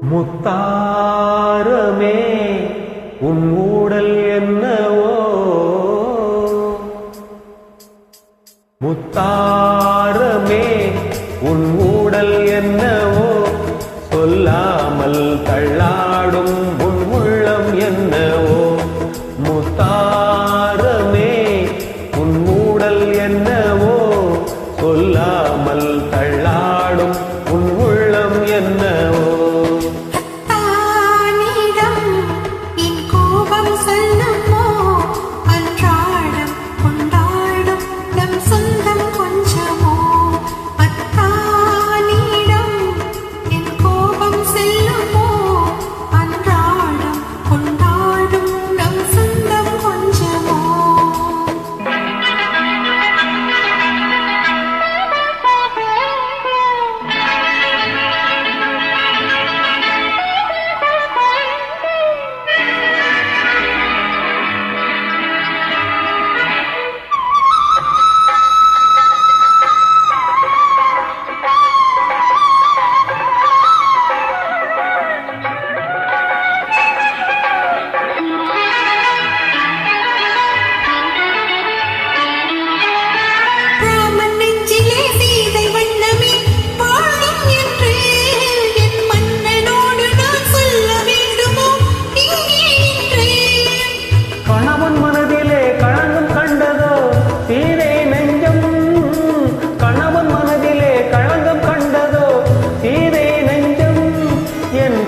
முத்தாரமே உன் ஊடல் என்னவோ, முத்தாரமே உன் ஊடல் என்னவோ, சொல்லாமல் தள்ளாடும் உன் உள்ளம் என்னவோ. முத்தாரமே உன் ஊடல் என்னவோ, சொல்லாமல் தள்ளாடும் உன் உள்ளம் என்னவோ.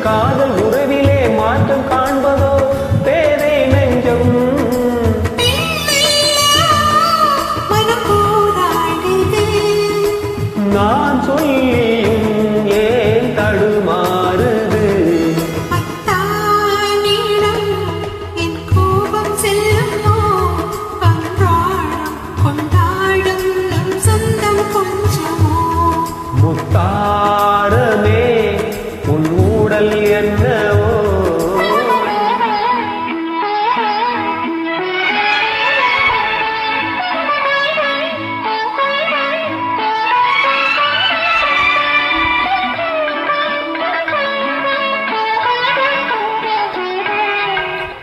காதல் உறவிலே மாற்றம் காண்பதோ பேரை நெஞ்சம். நான் சொல்லியும் ஏன் தடுமாறுது. முத்தாரமே உன் ஊடல் என்னவோ.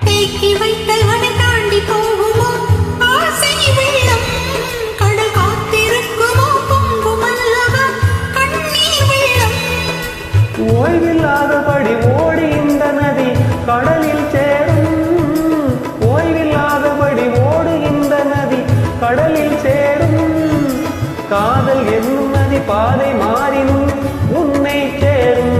தேக்கி வைத்த அதை தாண்டி போகுமோ ஆசை வெள்ளம், கடல் காத்திருக்குமோ பொங்கும் அல்லவா கண்ணீர் வெள்ளம். ஓய்வில்லாதபடி ஓடி இந்த நதி கடலில் சேரும், ஓய்வில்லாதபடி ஓடு இந்த நதி கடலில் சேரும். காதல் என்னும் நதி பாதை மாறினும் உன்னை சேரும்.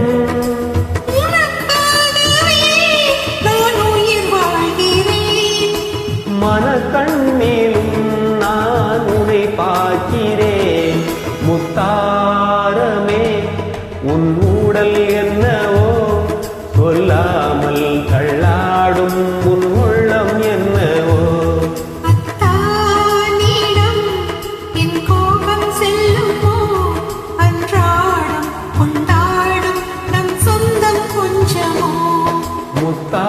மனக்கண்ணிலும் நான் உன்னை பார்க்கிறேன். முத்தாரமே உன் ஊடல் என்னவோ, சொல்லாமல் தள்ளாடும் உன் உள்ளம் என்னவோ. அத்தானிடம் என் கோபம் செல்லுமோ, அன்றாடம் கொண்டாடும் நம் சொந்தம் கொஞ்சமோ. முத்தா